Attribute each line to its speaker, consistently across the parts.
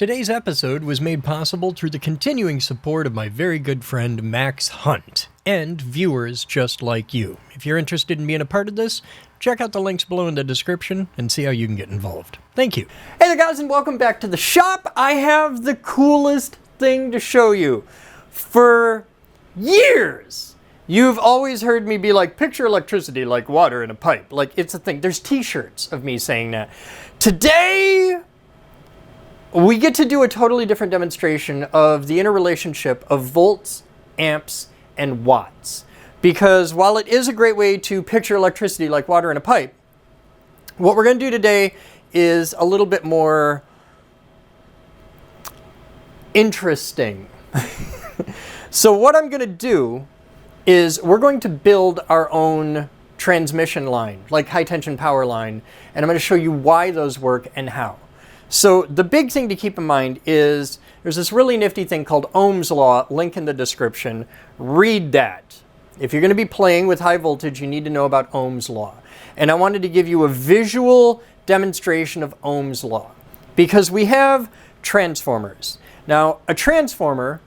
Speaker 1: Today's episode was made possible through the continuing support of my very good friend Max Hunt, and viewers just like you. If you're interested in being a part of this, check out the links below in the description and see how you can get involved. Thank you. Hey there guys, and welcome back to the shop. I have the coolest thing to show you. For years, you've always heard me be like, picture electricity like water in a pipe. Like, it's a thing. There's t-shirts of me saying that. Today, we get to do a totally different demonstration of the interrelationship of volts, amps, and watts. Because while it is a great way to picture electricity like water in a pipe, what we're going to do today is a little bit more interesting. So what I'm going to do is we're going to build our own transmission line, like high tension power line, and I'm going to show you why those work and how. So the big thing to keep in mind is there's this really nifty thing called Ohm's Law, link in the description. Read that. If you're going to be playing with high voltage, you need to know about Ohm's Law. And I wanted to give you a visual demonstration of Ohm's Law because we have transformers. Now, a transformer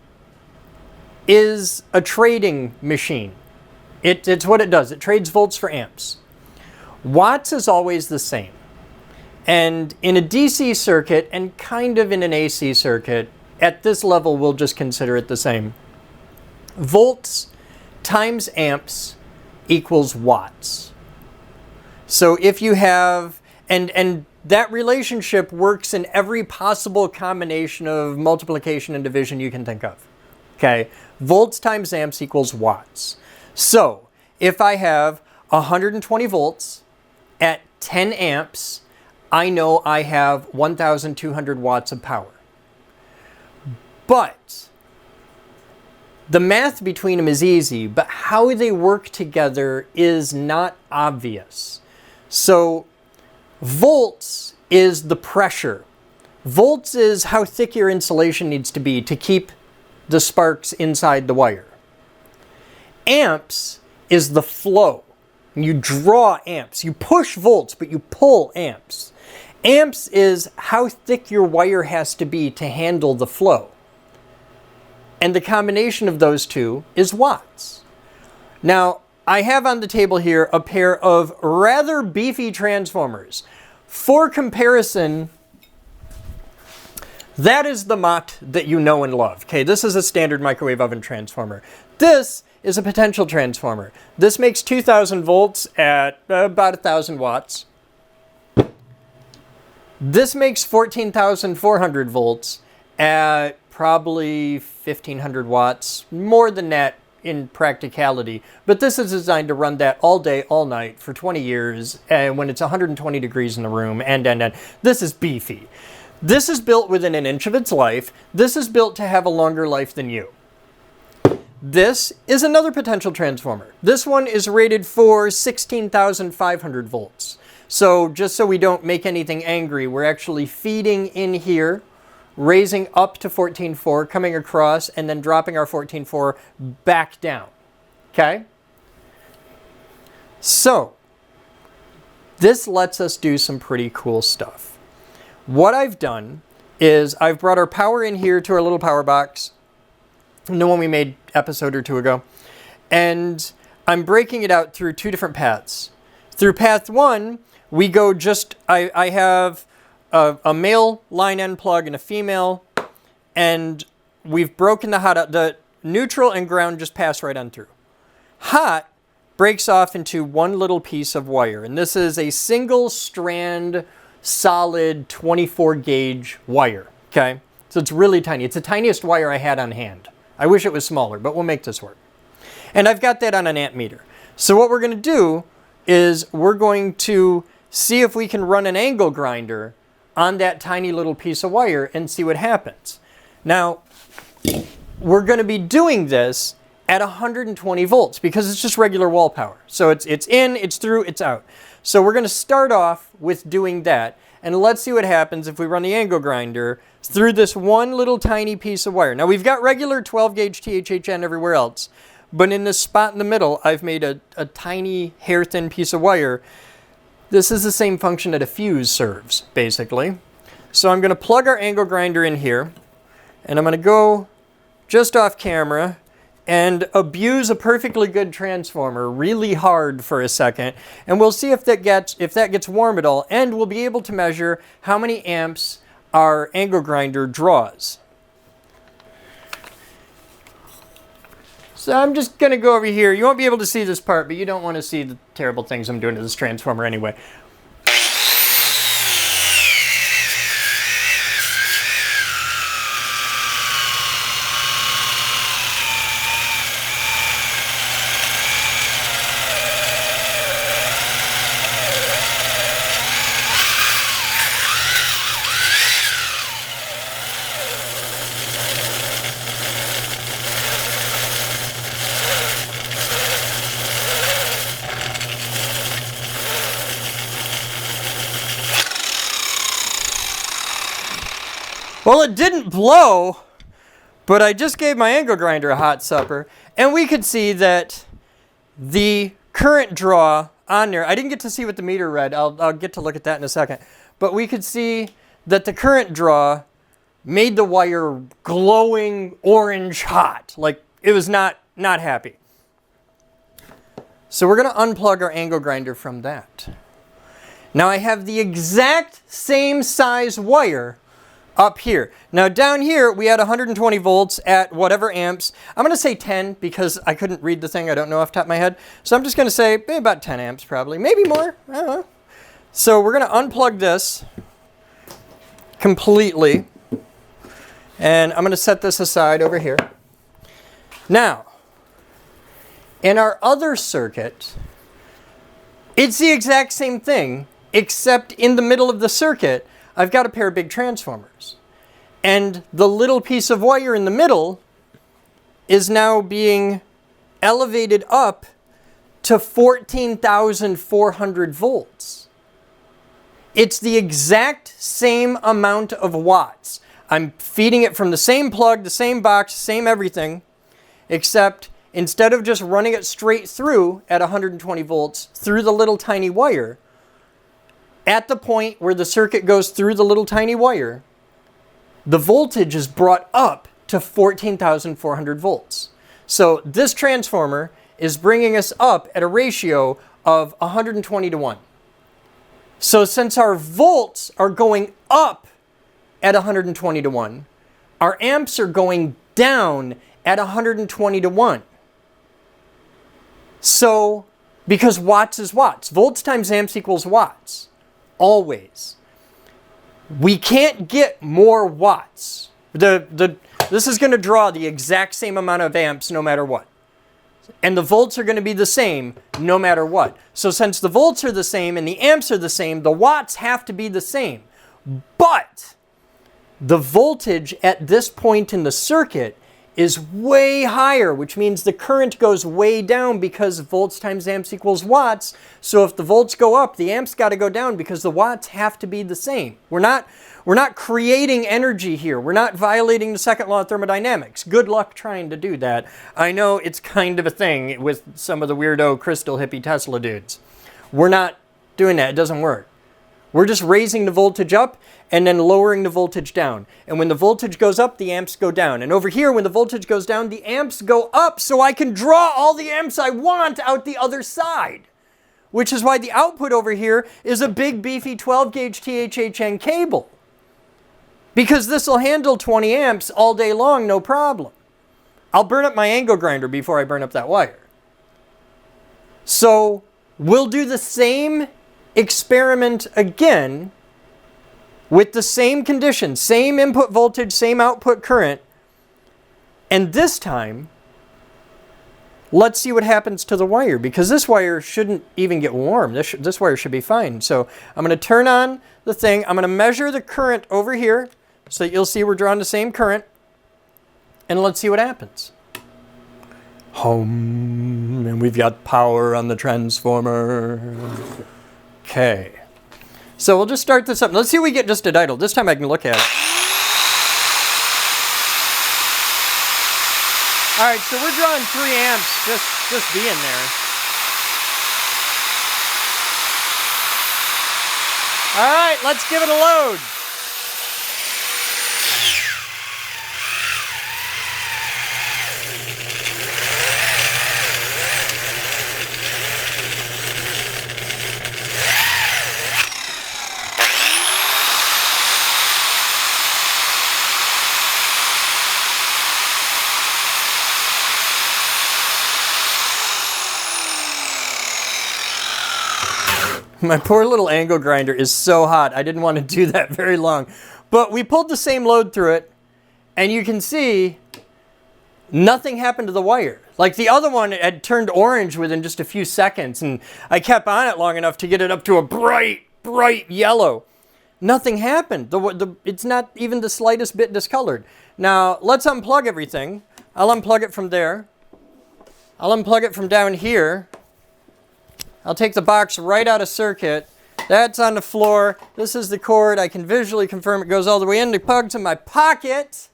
Speaker 1: is a trading machine. It's what it does. It trades volts for amps. Watts is always the same. And in a DC circuit, and kind of in an AC circuit, at this level, we'll just consider it the same. Volts times amps equals watts. So if you have, and that relationship works in every possible combination of multiplication and division you can think of. Okay, volts times amps equals watts. So if I have 120 volts at 10 amps, I know I have 1,200 watts of power. But the math between them is easy, but how they work together is not obvious. So volts is the pressure. Volts is how thick your insulation needs to be to keep the sparks inside the wire. Amps is the flow. You draw amps. You push volts, but you pull amps. Amps is how thick your wire has to be to handle the flow. And the combination of those two is watts. Now, I have on the table here a pair of rather beefy transformers. For comparison, that is the Mott that you know and love. Okay, this is a standard microwave oven transformer. This is a potential transformer. This makes 2,000 volts at about 1,000 watts. This makes 14,400 volts at probably 1,500 watts, more than that in practicality. But this is designed to run that all day, all night for 20 years when it's 120 degrees in the room, and. This is beefy. This is built within an inch of its life. This is built to have a longer life than you. This is another potential transformer. This one is rated for 16,500 volts. So just so we don't make anything angry, we're actually feeding in here, raising up to 14.4, coming across, and then dropping our 14.4 back down. Okay? So this lets us do some pretty cool stuff. What I've done is I've brought our power in here to our little power box, the one we made episode or two ago, and I'm breaking it out through two different paths. Through path one, we go just, I have a male line end plug and a female, and we've broken the hot out. The neutral and ground just pass right on through. Hot breaks off into one little piece of wire, and this is a single strand solid 24 gauge wire. Okay, so it's really tiny. It's the tiniest wire I had on hand. I wish it was smaller, but we'll make this work. And I've got that on an amp meter. So what we're going to do is we're going to see if we can run an angle grinder on that tiny little piece of wire and see what happens. Now, we're going to be doing this at 120 volts because it's just regular wall power. So it's in, it's through, it's out. So we're going to start off with doing that. And let's see what happens if we run the angle grinder through this one little tiny piece of wire. Now we've got regular 12 gauge THHN everywhere else, but in this spot in the middle, I've made a tiny hair thin piece of wire. This is the same function that a fuse serves, basically. So I'm going to plug our angle grinder in here, and I'm going to go just off camera and abuse a perfectly good transformer really hard for a second, and we'll see if that gets warm at all, and we'll be able to measure how many amps our angle grinder draws. So I'm just going to go over here. You won't be able to see this part, but you don't want to see the terrible things I'm doing to this transformer anyway. Well, it didn't blow, but I just gave my angle grinder a hot supper, and we could see that the current draw on there, I didn't get to see what the meter read, I'll get to look at that in a second, but we could see that the current draw made the wire glowing orange hot, like it was not happy. So we're going to unplug our angle grinder from that. Now I have the exact same size wire up here. Now down here we had 120 volts at whatever amps. I'm going to say 10 because I couldn't read the thing. I don't know off the top of my head. So I'm just going to say maybe about 10 amps probably. Maybe more. I don't know. So we're going to unplug this completely. And I'm going to set this aside over here. Now, in our other circuit, it's the exact same thing, except in the middle of the circuit, I've got a pair of big transformers. And the little piece of wire in the middle is now being elevated up to 14,400 volts. It's the exact same amount of watts. I'm feeding it from the same plug, the same box, same everything, except instead of just running it straight through at 120 volts through the little tiny wire, at the point where the circuit goes through the little tiny wire, the voltage is brought up to 14,400 volts. So this transformer is bringing us up at a ratio of 120 to 1. So since our volts are going up at 120 to 1, our amps are going down at 120 to 1. So, because watts is watts. Volts times amps equals watts. Always. We can't get more watts. This is going to draw the exact same amount of amps no matter what. And the volts are going to be the same no matter what. So since the volts are the same and the amps are the same, the watts have to be the same. But the voltage at this point in the circuit is way higher, which means the current goes way down because volts times amps equals watts. So if the volts go up, the amps got to go down because the watts have to be the same. We're not creating energy here. We're not violating the second law of thermodynamics. Good luck trying to do that. I know it's kind of a thing with some of the weirdo crystal hippie Tesla dudes. We're not doing that. It doesn't work. We're just raising the voltage up and then lowering the voltage down. And when the voltage goes up, the amps go down. And over here, when the voltage goes down, the amps go up so I can draw all the amps I want out the other side. Which is why the output over here is a big beefy 12-gauge THHN cable. Because this will handle 20 amps all day long, no problem. I'll burn up my angle grinder before I burn up that wire. So we'll do the same experiment again with the same conditions, same input voltage, same output current, and this time let's see what happens to the wire, because this wire shouldn't even get warm. This wire should be fine. So I'm going to turn on the thing. I'm going to measure the current over here so that you'll see we're drawing the same current, and let's see what happens. Home, and we've got power on the transformer. Okay, so we'll just start this up. Let's see if we get just a idle. This time I can look at it. All right, so we're drawing 3 amps just being there. All right, let's give it a load. My poor little angle grinder is so hot. I didn't want to do that very long. But we pulled the same load through it, and you can see nothing happened to the wire. Like the other one had turned orange within just a few seconds, and I kept on it long enough to get it up to a bright yellow. Nothing happened. It's not even the slightest bit discolored. Now, let's unplug everything. I'll unplug it from there. I'll unplug it from down here. I'll take the box right out of circuit. That's on the floor. This is the cord. I can visually confirm it goes all the way in the plug to my pocket.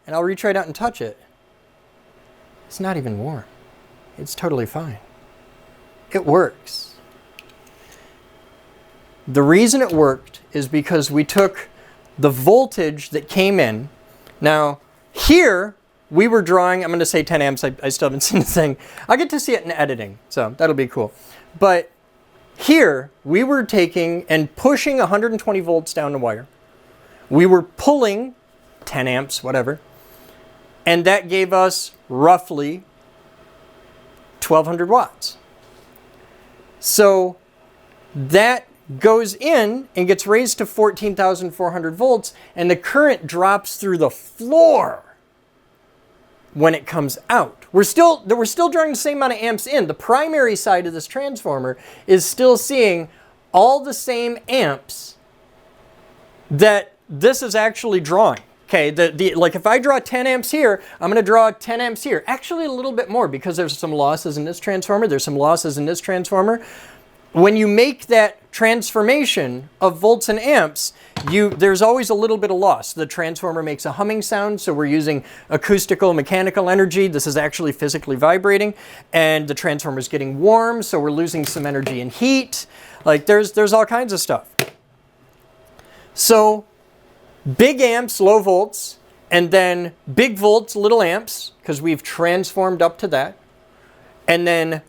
Speaker 1: And I'll reach right out and touch it. It's not even warm. It's totally fine. It works. The reason it worked is because we took the voltage that came in. Now, here we were drawing, I'm going to say 10 amps. I still haven't seen the thing. I'll get to see it in editing, so that'll be cool. But here, we were taking and pushing 120 volts down the wire. We were pulling 10 amps, whatever. And that gave us roughly 1,200 watts. So that goes in and gets raised to 14,400 volts, and the current drops through the floor when it comes out. We're still drawing the same amount of amps in. The primary side of this transformer is still seeing all the same amps that this is actually drawing. Okay, like if I draw 10 amps here, I'm going to draw 10 amps here. Actually, a little bit more because there's some losses in this transformer. There's some losses in this transformer. When you make that transformation of volts and amps, there's always a little bit of loss. The transformer makes a humming sound, so we're using acoustical, mechanical energy. This is actually physically vibrating, and the transformer is getting warm, so we're losing some energy and heat. Like there's all kinds of stuff. So big amps, low volts, and then big volts, little amps, because we've transformed up to that. And then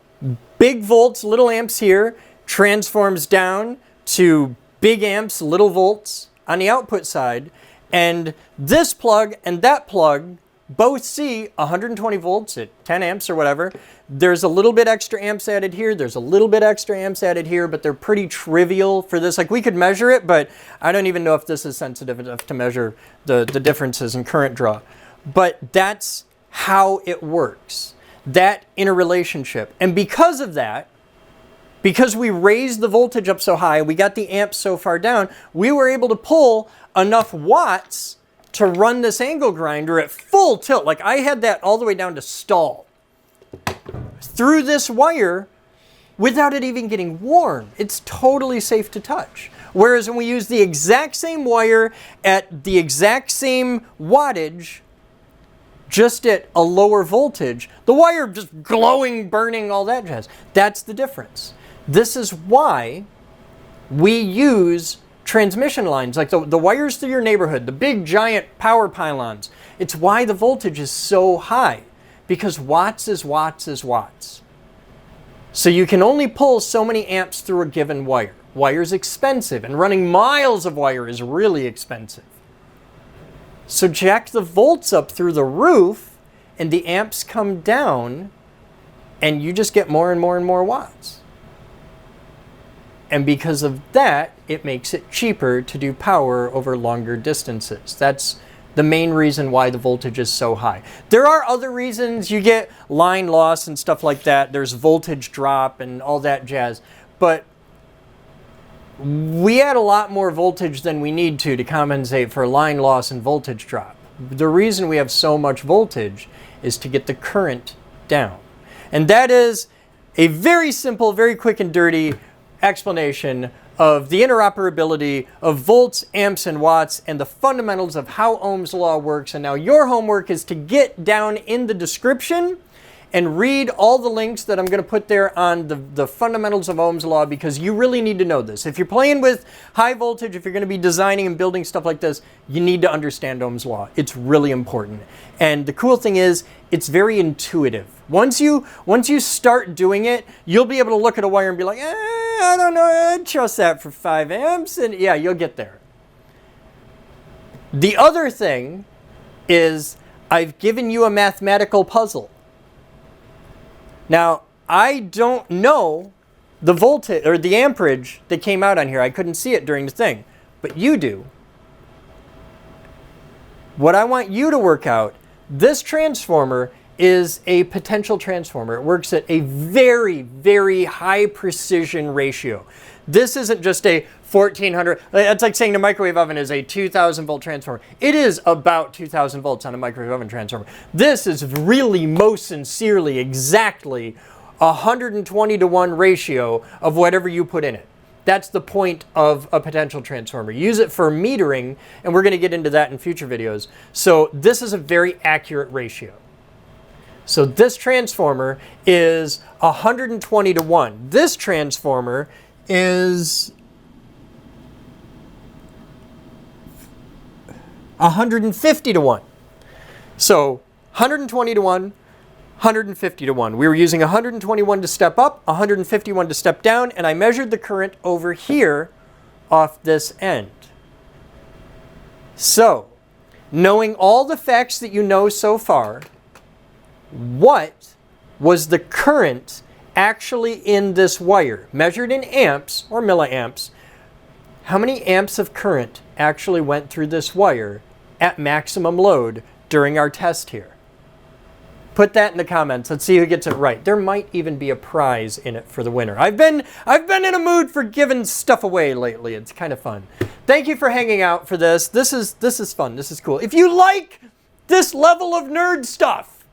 Speaker 1: big volts, little amps here, transforms down to big amps, little volts on the output side. And this plug and that plug both see 120 volts at 10 amps or whatever. There's a little bit extra amps added here. There's a little bit extra amps added here, but they're pretty trivial for this. Like we could measure it, but I don't even know if this is sensitive enough to measure the differences in current draw. But that's how it works. That interrelationship. And because of that, because we raised the voltage up so high, we got the amps so far down, we were able to pull enough watts to run this angle grinder at full tilt. Like I had that all the way down to stall through this wire without it even getting warm. It's totally safe to touch. Whereas when we use the exact same wire at the exact same wattage, just at a lower voltage, the wire just glowing, burning, all that jazz. That's the difference. This is why we use transmission lines, like the wires through your neighborhood, the big giant power pylons. It's why the voltage is so high, because watts is watts is watts. So you can only pull so many amps through a given wire. Wire's expensive, and running miles of wire is really expensive. So jack the volts up through the roof, and the amps come down, and you just get more and more and more watts. And because of that, it makes it cheaper to do power over longer distances. That's the main reason why the voltage is so high. There are other reasons. You get line loss and stuff like that. There's voltage drop and all that jazz. But we add a lot more voltage than we need to compensate for line loss and voltage drop. The reason we have so much voltage is to get the current down. And that is a very simple, very quick and dirty explanation of the interoperability of volts, amps, and watts, and the fundamentals of how Ohm's law works. And now your homework is to get down in the description and read all the links that I'm going to put there on the fundamentals of Ohm's law, because you really need to know this. If you're playing with high voltage, if you're going to be designing and building stuff like this, you need to understand Ohm's law. It's really important. And the cool thing is, it's very intuitive. Once you start doing it, you'll be able to look at a wire and be like, I don't know, I'd trust that for 5 amps. And yeah, you'll get there. The other thing is, I've given you a mathematical puzzle. Now, I don't know the voltage or the amperage that came out on here. I couldn't see it during the thing, but you do. What I want you to work out, this transformer is a potential transformer. It works at a very, very high precision ratio. This isn't just a 1400, that's like saying the microwave oven is a 2000 volt transformer. It is about 2000 volts on a microwave oven transformer. This is really most sincerely exactly 120-to-1 ratio of whatever you put in it. That's the point of a potential transformer. Use it for metering, and we're going to get into that in future videos. So this is a very accurate ratio. So this transformer is 120-to-1. This transformer is 150-to-1. So 120-to-1, 150-to-1. We were using 121 to step up, 151 to step down, and I measured the current over here off this end. So, knowing all the facts that you know so far, what was the current actually in this wire? Measured in amps or milliamps, how many amps of current actually went through this wire at maximum load during our test here? Put that in the comments. Let's see who gets it right. There might even be a prize in it for the winner. I've been in a mood for giving stuff away lately. It's kind of fun. Thank you for hanging out for this. This is fun. This is cool. If you like this level of nerd stuff,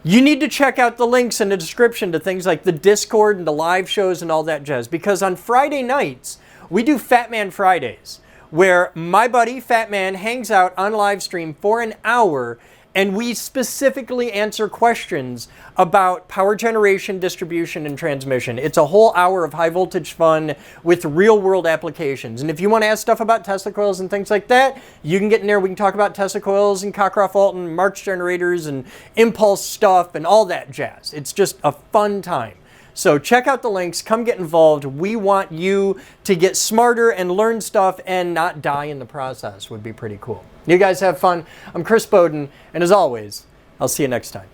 Speaker 1: you need to check out the links in the description to things like the Discord and the live shows and all that jazz. Because on Friday nights, we do Fat Man Fridays, where my buddy Fat Man hangs out on live stream for an hour, and we specifically answer questions about power generation, distribution, and transmission. It's a whole hour of high voltage fun with real world applications. And if you want to ask stuff about Tesla coils and things like that, you can get in there. We can talk about Tesla coils and Cockcroft-Walton, March generators and impulse stuff and all that jazz. It's just a fun time. So check out the links, come get involved. We want you to get smarter and learn stuff and not die in the process. Would be pretty cool. You guys have fun. I'm Chris Boden, and as always, I'll see you next time.